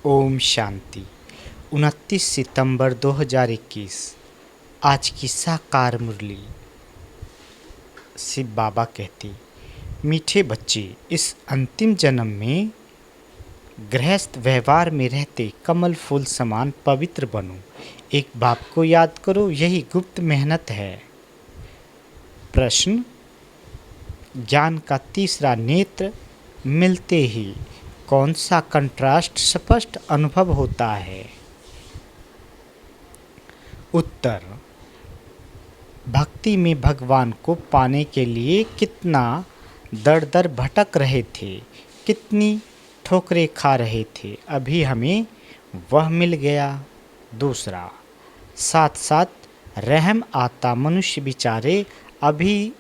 ओम शांति। 29 सितंबर 2021। आज की साकार मुरली। शिव बाबा कहते, मीठे बच्चे, इस अंतिम जन्म में गृहस्थ व्यवहार में रहते कमल फूल समान पवित्र बनो। एक बाप को याद करो, यही गुप्त मेहनत है। प्रश्न, ज्ञान का तीसरा नेत्र मिलते ही कौन सा कंट्रास्ट स्पष्ट अनुभव होता है? उत्तर, भक्ति में भगवान को पाने के लिए कितना दर दर भटक रहे थे, कितनी ठोकरें खा रहे थे, अभी हमें वह मिल गया। दूसरा, साथ साथ रहम आता मनुष्य बेचारे अभी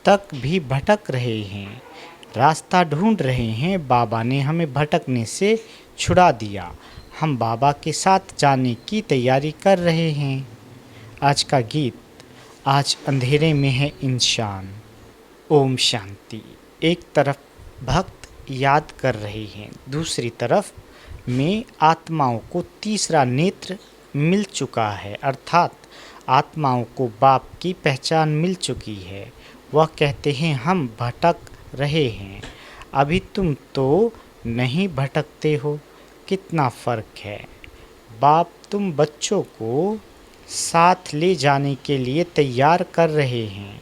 तक भी भटक रहे हैं, रास्ता ढूंढ रहे हैं। बाबा ने हमें भटकने से छुड़ा दिया, हम बाबा के साथ जाने की तैयारी कर रहे हैं। आज का गीत, आज अंधेरे में है इंसान। ओम शांति। एक तरफ भक्त याद कर रहे हैं, दूसरी तरफ में आत्माओं को तीसरा नेत्र मिल चुका है, अर्थात आत्माओं को बाप की पहचान मिल चुकी है। वह कहते हैं, हम भटक रहे हैं, अभी तुम तो नहीं भटकते हो। कितना फ़र्क है। बाप तुम बच्चों को साथ ले जाने के लिए तैयार कर रहे हैं।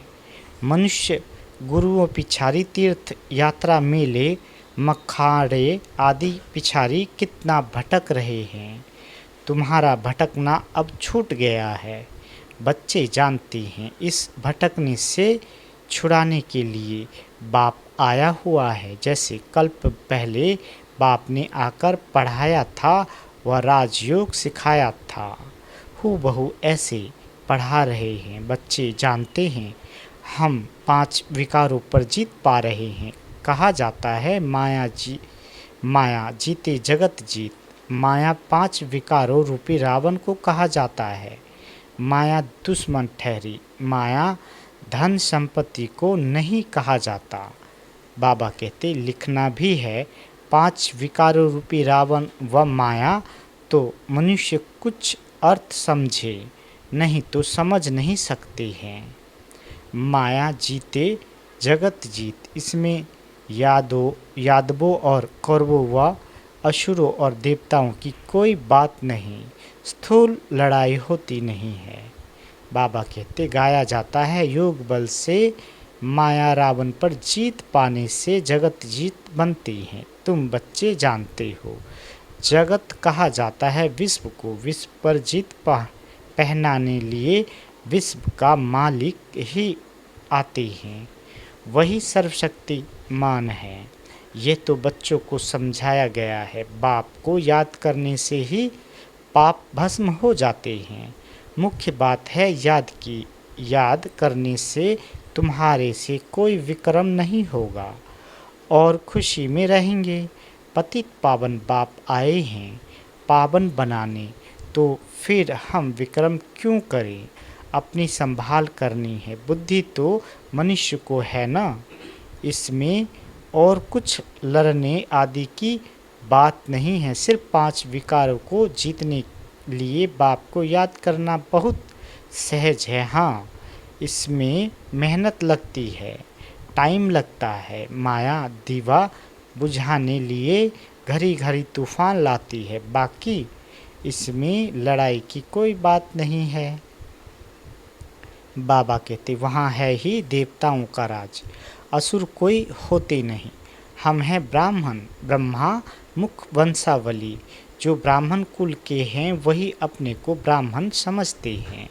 मनुष्य गुरुओं पिछारी तीर्थ यात्रा, मेले मखाड़े आदि पिछारी कितना भटक रहे हैं। तुम्हारा भटकना अब छूट गया है। बच्चे जानते हैं, इस भटकने से छुड़ाने के लिए बाप आया हुआ है। जैसे कल्प पहले बाप ने आकर पढ़ाया था, वह राजयोग सिखाया था, हूबहू ऐसे पढ़ा रहे हैं। बच्चे जानते हैं, हम 5 विकारों पर जीत पा रहे हैं। कहा जाता है, माया जीते जगत जीत। माया 5 विकारों रूपी रावण को कहा जाता है। माया दुश्मन ठहरी। माया धन संपत्ति को नहीं कहा जाता। बाबा कहते, लिखना भी है, 5 विकारों रूपी रावण व माया, तो मनुष्य कुछ अर्थ समझे, नहीं तो समझ नहीं सकते हैं। माया जीते जगत जीत, इसमें यादवों और कौरवों व असुरों और देवताओं की कोई बात नहीं, स्थूल लड़ाई होती नहीं है। बाबा कहते, गाया जाता है, योग बल से माया रावण पर जीत पाने से जगत जीत बनती है। तुम बच्चे जानते हो, जगत कहा जाता है विश्व को। विश्व पर जीत पहनाने लिए विश्व का मालिक ही आते हैं, वही सर्वशक्तिमान है। ये तो बच्चों को समझाया गया है। बाप को याद करने से ही पाप भस्म हो जाते हैं। मुख्य बात है, याद करने से तुम्हारे से कोई विक्रम नहीं होगा और खुशी में रहेंगे। पतित पावन बाप आए हैं पावन बनाने, तो फिर हम विक्रम क्यों करें? अपनी संभाल करनी है। बुद्धि तो मनुष्य को है ना, इसमें और कुछ लड़ने आदि की बात नहीं है। सिर्फ 5 विकारों को जीतने लिए बाप को याद करना बहुत सहज है। हाँ, इसमें मेहनत लगती है, टाइम लगता है। माया दीवा बुझाने लिए घड़ी घड़ी तूफान लाती है, बाकी इसमें लड़ाई की कोई बात नहीं है। बाबा कहते, वहाँ है ही देवताओं का राज, असुर कोई होते नहीं। हम हैं ब्राह्मण, ब्रह्मा मुख वंशावली। जो ब्राह्मण कुल के हैं वही अपने को ब्राह्मण समझते हैं।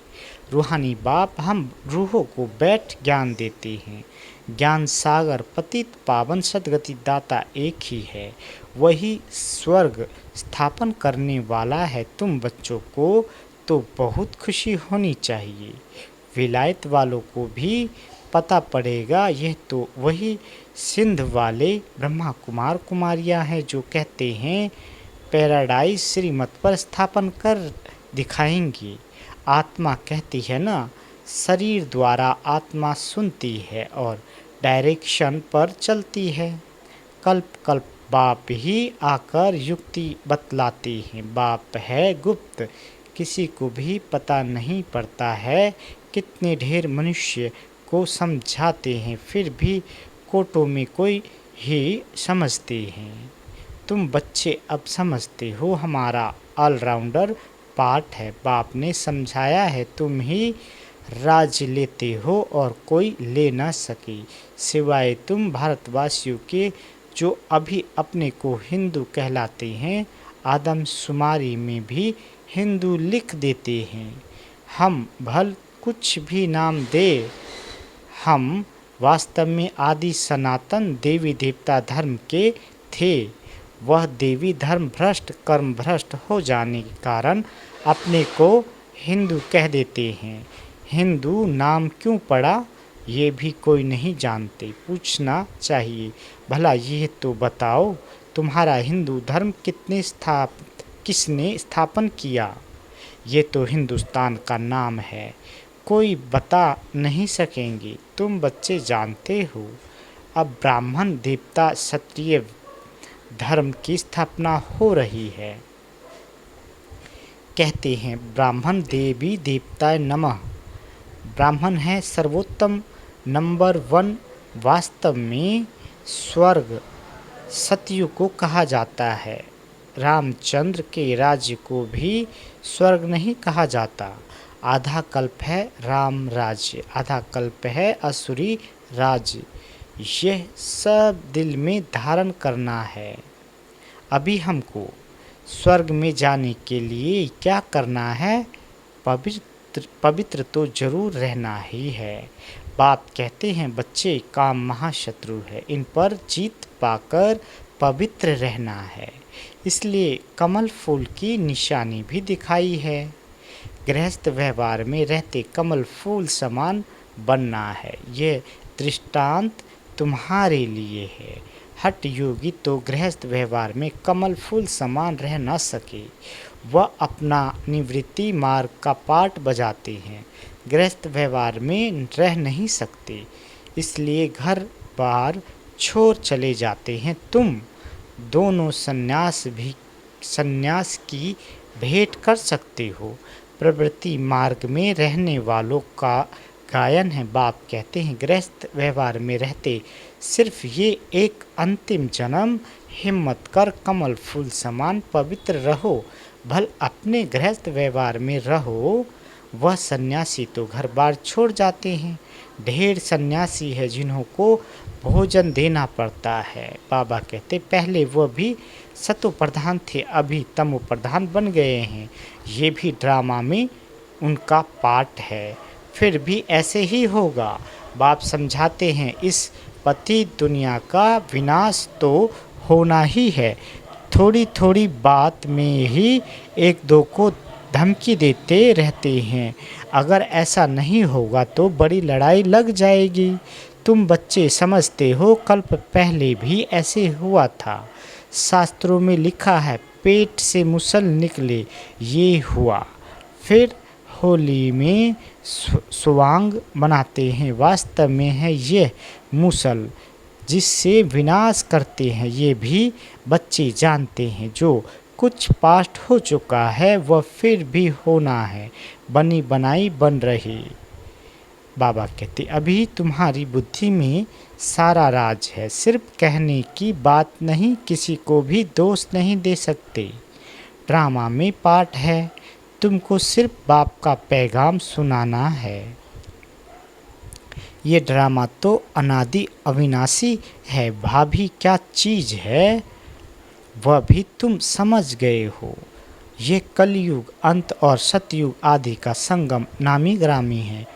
रूहानी बाप हम रूहों को बैठ ज्ञान देते हैं। ज्ञान सागर पतित पावन सदगति दाता एक ही है, वही स्वर्ग स्थापन करने वाला है। तुम बच्चों को तो बहुत खुशी होनी चाहिए। विलायत वालों को भी पता पड़ेगा, यह तो वही सिंध वाले ब्रह्मा कुमार कुमारियाँ हैं जो कहते हैं पैराडाइज श्रीमत पर स्थापन कर दिखाएंगी। आत्मा कहती है ना, शरीर द्वारा आत्मा सुनती है और डायरेक्शन पर चलती है। कल्प कल्प बाप ही आकर युक्ति बतलाते हैं। बाप है गुप्त, किसी को भी पता नहीं पड़ता है। कितने ढेर मनुष्य को समझाते हैं, फिर भी कोटों में कोई ही समझते हैं। तुम बच्चे अब समझते हो, हमारा ऑलराउंडर पार्ट है। बाप ने समझाया है, तुम ही राज लेते हो और कोई ले न सके सिवाय तुम भारतवासियों के, जो अभी अपने को हिंदू कहलाते हैं। आदमशुमारी में भी हिंदू लिख देते हैं। हम भल कुछ भी नाम दे, हम वास्तव में आदि सनातन देवी देवता धर्म के थे। वह देवी धर्म भ्रष्ट कर्म भ्रष्ट हो जाने के कारण अपने को हिंदू कह देते हैं। हिंदू नाम क्यों पड़ा ये भी कोई नहीं जानते। पूछना चाहिए, भला ये तो बताओ, तुम्हारा हिंदू धर्म किसने स्थापन किया? ये तो हिंदुस्तान का नाम है, कोई बता नहीं सकेंगे। तुम बच्चे जानते हो, अब ब्राह्मण देवता क्षत्रिय धर्म की स्थापना हो रही है। कहते हैं ब्राह्मण देवी देवताय नमः। ब्राह्मण है सर्वोत्तम, नंबर 1। वास्तव में स्वर्ग सतयुग को कहा जाता है। रामचंद्र के राज्य को भी स्वर्ग नहीं कहा जाता। आधा कल्प है राम राज्य, आधा कल्प है असुरी राज्य। यह सब दिल में धारण करना है। अभी हमको स्वर्ग में जाने के लिए क्या करना है? पवित्र तो जरूर रहना ही है। बाप कहते हैं बच्चे, काम महाशत्रु है, इन पर जीत पाकर पवित्र रहना है। इसलिए कमल फूल की निशानी भी दिखाई है। गृहस्थ व्यवहार में रहते कमल फूल समान बनना है। यह दृष्टांत तुम्हारे लिए है। हठ योगी तो गृहस्थ व्यवहार में कमल फूल समान रह न सके। वह अपना निवृत्ति मार्ग का पाठ बजाते हैं, गृहस्थ व्यवहार में रह नहीं सकते, इसलिए घर बार छोड़ चले जाते हैं। तुम दोनों सन्यास की भेंट कर सकते हो। प्रवृत्ति मार्ग में रहने वालों का गायन है। बाप कहते हैं गृहस्थ व्यवहार में रहते सिर्फ ये एक अंतिम जन्म, हिम्मत कर कमल फूल समान पवित्र रहो। भल अपने गृहस्थ व्यवहार में रहो। वह सन्यासी तो घर बार छोड़ जाते हैं। ढेर सन्यासी है जिन्हों को भोजन देना पड़ता है। बाबा कहते पहले वह भी सतो प्रधान थे, अभी तमो प्रधान बन गए हैं। ये भी ड्रामा में उनका पार्ट है, फिर भी ऐसे ही होगा। बाप समझाते हैं इस पति दुनिया का विनाश तो होना ही है। थोड़ी थोड़ी बात में ही एक दो को धमकी देते रहते हैं। अगर ऐसा नहीं होगा तो बड़ी लड़ाई लग जाएगी। तुम बच्चे समझते हो, कल्प पहले भी ऐसे हुआ था। शास्त्रों में लिखा है पेट से मुसल निकले, ये हुआ। फिर होली में स्वांग बनाते हैं, वास्तव में है यह मुसल जिससे विनाश करते हैं। ये भी बच्चे जानते हैं। जो कुछ पास्ट हो चुका है वह फिर भी होना है, बनी बनाई बन रही। बाबा कहते अभी तुम्हारी बुद्धि में सारा राज है, सिर्फ कहने की बात नहीं, किसी को भी दोष नहीं दे सकते। ड्रामा में पार्ट है, तुमको सिर्फ बाप का पैगाम सुनाना है। ये ड्रामा तो अनादि अविनाशी है। भाभी क्या चीज़ है वह भी तुम समझ गए हो। ये कलयुग अंत और सतयुग आदि का संगम नामी ग्रामी है।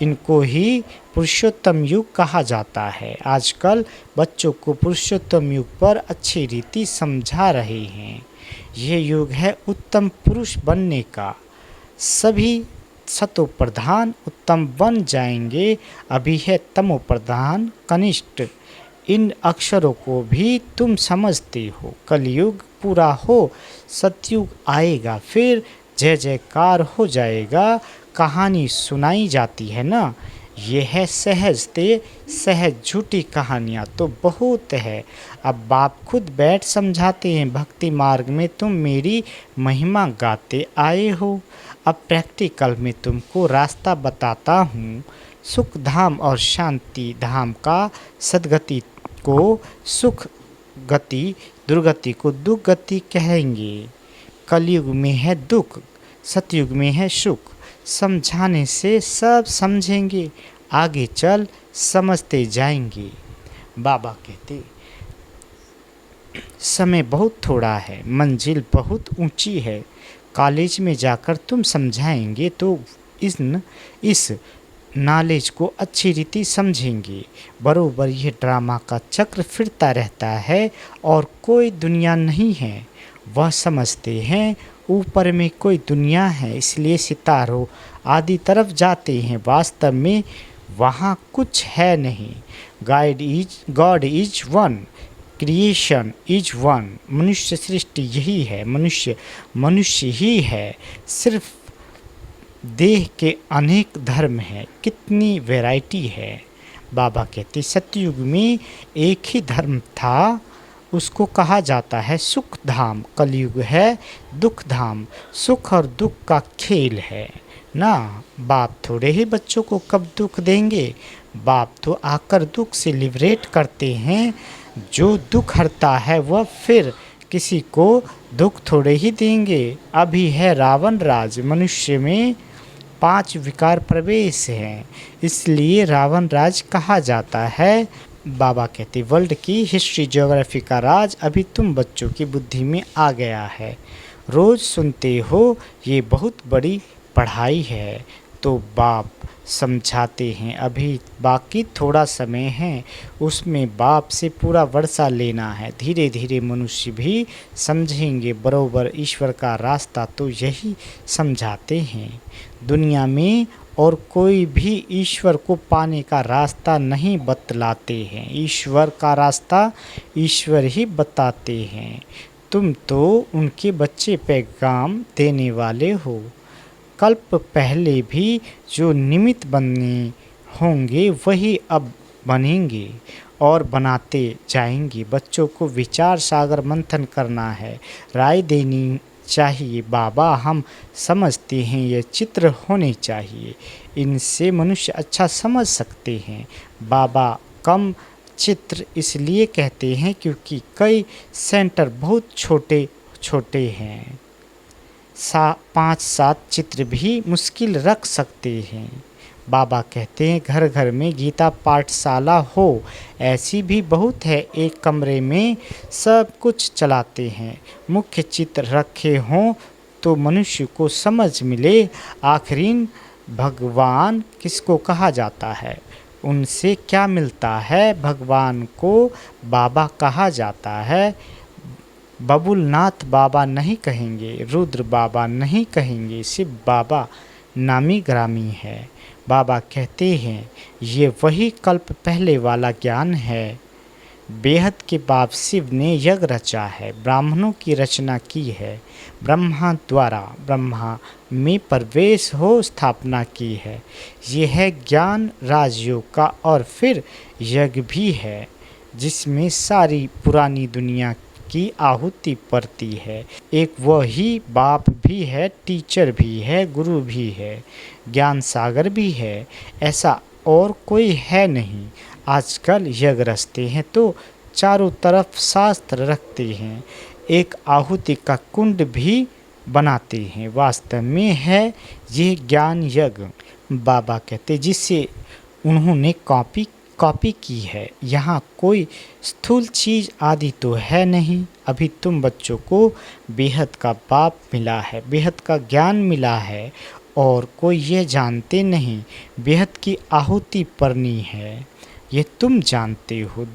इनको ही पुरुषोत्तम युग कहा जाता है। आजकल बच्चों को पुरुषोत्तम युग पर अच्छी रीति समझा रहे हैं। ये युग है उत्तम पुरुष बनने का। सभी सतो प्रधान उत्तम बन जाएंगे। अभी है तमो प्रधान कनिष्ठ। इन अक्षरों को भी तुम समझते हो। कलयुग पूरा हो, सतयुग आएगा, फिर जय जयकार हो जाएगा। कहानी सुनाई जाती है ना, ये है सहज ते सहज झूठी कहानियाँ तो बहुत है। अब बाप खुद बैठ समझाते हैं, भक्ति मार्ग में तुम मेरी महिमा गाते आए हो। अब प्रैक्टिकल में तुमको रास्ता बताता हूँ, सुख धाम और शांति धाम का। सदगति को सुख गति, दुर्गति को दुर्गति कहेंगे। कलयुग में है दुख, सतयुग में है सुख। समझाने से सब समझेंगे, आगे चल समझते जाएंगे। बाबा कहते समय बहुत थोड़ा है, मंजिल बहुत ऊंची है। कॉलेज में जाकर तुम समझाएंगे तो इस नॉलेज को अच्छी रीति समझेंगे। बरोबर ये ड्रामा का चक्र फिरता रहता है और कोई दुनिया नहीं है। वह समझते हैं ऊपर में कोई दुनिया है, इसलिए सितारों आदि तरफ जाते हैं। वास्तव में वहाँ कुछ है नहीं। God is one, creation is one. मनुष्य सृष्टि यही है, मनुष्य ही है। सिर्फ देह के अनेक धर्म हैं, कितनी वैरायटी है। बाबा कहते सतयुग में एक ही धर्म था, उसको कहा जाता है सुख धाम। कलयुग है दुख धाम, सुख और दुख का खेल है ना। बाप थोड़े ही बच्चों को कब दुख देंगे, बाप तो आकर दुख से लिबरेट करते हैं। जो दुख हरता है वह फिर किसी को दुख थोड़े ही देंगे। अभी है रावण राज, मनुष्य में 5 विकार प्रवेश हैं, इसलिए रावण राज कहा जाता है। बाबा कहते वर्ल्ड की हिस्ट्री ज्योग्राफी का राज अभी तुम बच्चों की बुद्धि में आ गया है। रोज़ सुनते हो ये बहुत बड़ी पढ़ाई है। तो बाप समझाते हैं अभी बाकी थोड़ा समय है, उसमें बाप से पूरा वर्षा लेना है। धीरे धीरे मनुष्य भी समझेंगे बरोबर ईश्वर का रास्ता तो यही समझाते हैं। दुनिया में और कोई भी ईश्वर को पाने का रास्ता नहीं बतलाते हैं, ईश्वर का रास्ता ईश्वर ही बताते हैं। तुम तो उनके बच्चे पैगाम देने वाले हो। कल्प पहले भी जो निमित्त बने होंगे वही अब बनेंगे और बनाते जाएंगे। बच्चों को विचार सागर मंथन करना है, राय देनी चाहिए। बाबा हम समझते हैं ये चित्र होने चाहिए, इनसे मनुष्य अच्छा समझ सकते हैं। बाबा कम चित्र इसलिए कहते हैं क्योंकि कई सेंटर बहुत छोटे छोटे हैं। 5-7 चित्र भी मुश्किल रख सकते हैं। बाबा कहते हैं घर घर में गीता पाठशाला हो, ऐसी भी बहुत है। एक कमरे में सब कुछ चलाते हैं, मुख्य चित्र रखे हों तो मनुष्य को समझ मिले आखिरीन भगवान किसको कहा जाता है, उनसे क्या मिलता है। भगवान को बाबा कहा जाता है। बबुलनाथ बाबा नहीं कहेंगे, रुद्र बाबा नहीं कहेंगे, शिव बाबा नामी ग्रामी है। बाबा कहते हैं ये वही कल्प पहले वाला ज्ञान है। बेहद के बाप शिव ने यज्ञ रचा है, ब्राह्मणों की रचना की है। ब्रह्मा द्वारा ब्रह्मा में प्रवेश हो स्थापना की है। ये है ज्ञान राजयोग का और फिर यज्ञ भी है जिसमें सारी पुरानी दुनिया की आहुति पड़ती है। एक वही बाप भी है, टीचर भी है, गुरु भी है, ज्ञान सागर भी है, ऐसा और कोई है नहीं। आजकल यज्ञ रचते हैं तो चारों तरफ शास्त्र रखते हैं, एक आहुति का कुंड भी बनाते हैं। वास्तव में है ये ज्ञान यज्ञ। बाबा कहते जिससे उन्होंने कॉपी की है। यहाँ कोई स्थूल चीज़ आदि तो है नहीं। अभी तुम बच्चों को बेहद का बाप मिला है, बेहद का ज्ञान मिला है और कोई ये जानते नहीं बेहद की आहुति पड़नी है। ये तुम जानते हो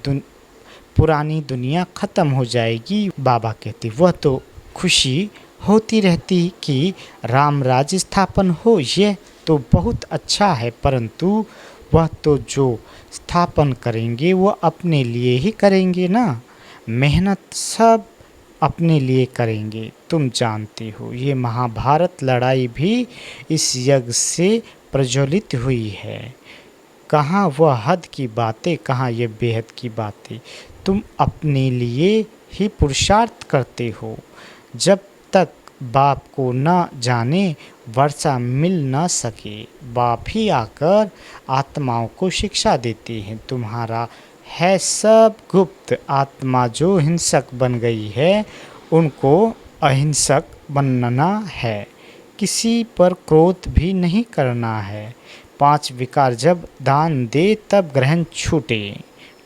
पुरानी दुनिया ख़त्म हो जाएगी। बाबा कहते वह तो खुशी होती रहती कि राम राज्य स्थापन हो, यह तो बहुत अच्छा है, परंतु वह तो जो स्थापन करेंगे वो अपने लिए ही करेंगे ना। मेहनत सब अपने लिए करेंगे। तुम जानते हो ये महाभारत लड़ाई भी इस यज्ञ से प्रज्वलित हुई है। कहाँ वह हद की बातें, कहाँ ये बेहद की बातें। तुम अपने लिए ही पुरुषार्थ करते हो। जब तक बाप को न जाने वर्षा मिल न सके। बाप ही आकर आत्माओं को शिक्षा देते हैं। तुम्हारा है सब गुप्त। आत्मा जो हिंसक बन गई है उनको अहिंसक बनना है। किसी पर क्रोध भी नहीं करना है। 5 विकार जब दान दे तब ग्रहण छूटे।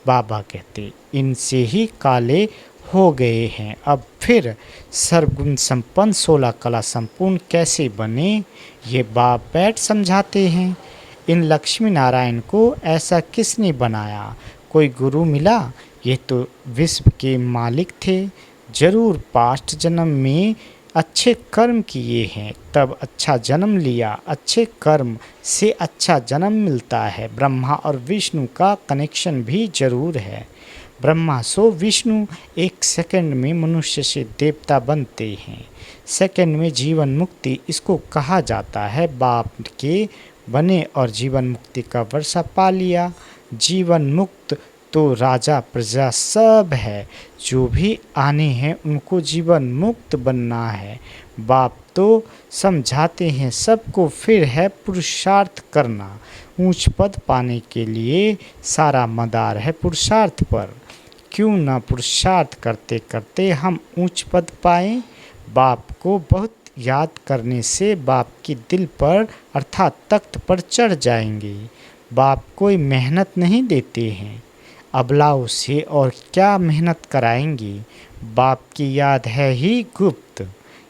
बाबा कहते इनसे ही काले हो गए हैं। अब फिर सर्वगुण संपन्न 16 कला संपूर्ण कैसे बने, ये बाप बैठ समझाते हैं। इन लक्ष्मी नारायण को ऐसा किसने बनाया? कोई गुरु मिला? ये तो विश्व के मालिक थे। जरूर पास्ट जन्म में अच्छे कर्म किए हैं तब अच्छा जन्म लिया। अच्छे कर्म से अच्छा जन्म मिलता है। ब्रह्मा और विष्णु का कनेक्शन भी जरूर है। ब्रह्मा सो विष्णु 1 सेकंड में मनुष्य से देवता बनते हैं। सेकंड में जीवन मुक्ति इसको कहा जाता है। बाप के बने और जीवन मुक्ति का वर्षा पा लिया। जीवन मुक्त तो राजा प्रजा सब है। जो भी आने हैं उनको जीवन मुक्त बनना है। बाप तो समझाते हैं सबको, फिर है पुरुषार्थ करना। ऊंच पद पाने के लिए सारा मदार है पुरुषार्थ पर। क्यों ना पुरुषार्थ करते करते हम ऊंच पद पाएं। बाप को बहुत याद करने से बाप की दिल पर अर्थात तख्त पर चढ़ जाएंगे। बाप कोई मेहनत नहीं देते हैं। अबलाओं से और क्या मेहनत कराएंगे। बाप की याद है ही गुप्त।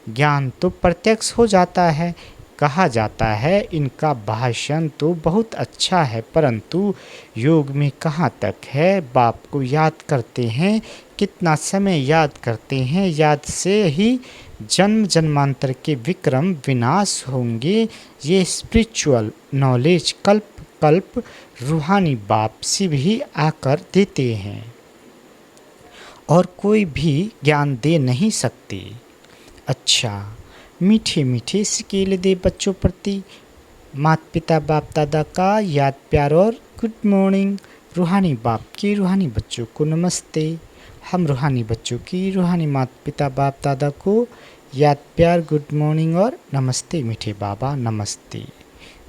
ज्ञान तो प्रत्यक्ष हो जाता है। कहा जाता है इनका भाषण तो बहुत अच्छा है, परंतु योग में कहाँ तक है। बाप को याद करते हैं, कितना समय याद करते हैं। याद से ही जन्म जन्मांतर के विक्रम विनाश होंगे। ये स्पिरिचुअल नॉलेज कल्प कल्प रूहानी बाप से भी आकर देते हैं और कोई भी ज्ञान दे नहीं सकते। अच्छा, मीठे मीठे सिकेल दे बच्चों प्रति माता पिता बाप दादा का याद प्यार और गुड मॉर्निंग। रूहानी बाप के रूहानी बच्चों को नमस्ते। हम रूहानी बच्चों की रूहानी माता पिता बाप दादा को याद प्यार गुड मॉर्निंग और नमस्ते। मीठे बाबा नमस्ते।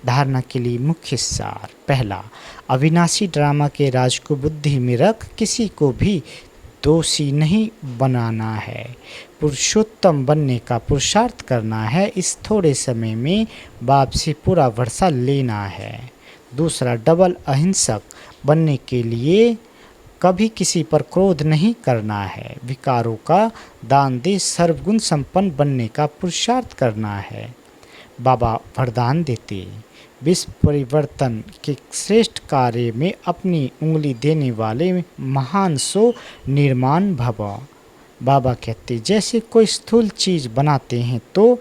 धारणा के लिए मुख्य सार। पहला, अविनाशी ड्रामा के राज को बुद्धि में रख किसी को भी दोषी नहीं बनाना है। पुरुषोत्तम बनने का पुरुषार्थ करना है। इस थोड़े समय में बाप से पूरा वर्षा लेना है। दूसरा, डबल अहिंसक बनने के लिए कभी किसी पर क्रोध नहीं करना है। विकारों का दान दे सर्वगुण संपन्न बनने का पुरुषार्थ करना है। बाबा वरदान देते विश्व परिवर्तन के श्रेष्ठ कार्य में अपनी उंगली देने वाले महान सो निर्माण भव। बाबा कहते जैसे कोई स्थूल चीज़ बनाते हैं तो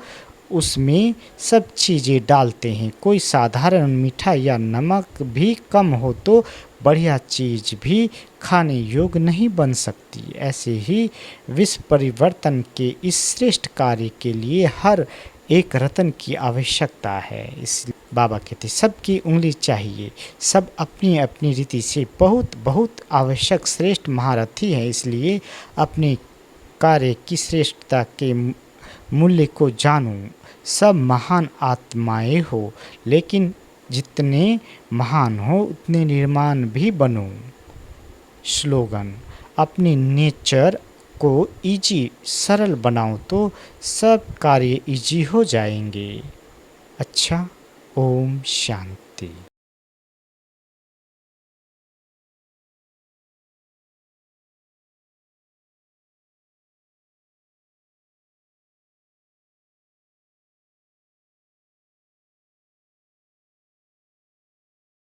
उसमें सब चीज़ें डालते हैं। कोई साधारण मिठाई या नमक भी कम हो तो बढ़िया चीज़ भी खाने योग्य नहीं बन सकती। ऐसे ही विश्व परिवर्तन के इस श्रेष्ठ कार्य के लिए हर एक रत्न की आवश्यकता है। इसलिए बाबा कहते सबकी उंगली चाहिए। सब अपनी अपनी रीति से बहुत बहुत आवश्यक श्रेष्ठ महारथी है। इसलिए अपने कार्य की श्रेष्ठता के मूल्य को जानो। सब महान आत्माएं हो, लेकिन जितने महान हो उतने निर्माण भी बनो। स्लोगन, अपने नेचर को इजी सरल बनाओ तो सब कार्य इजी हो जाएंगे। अच्छा, ओम शांति।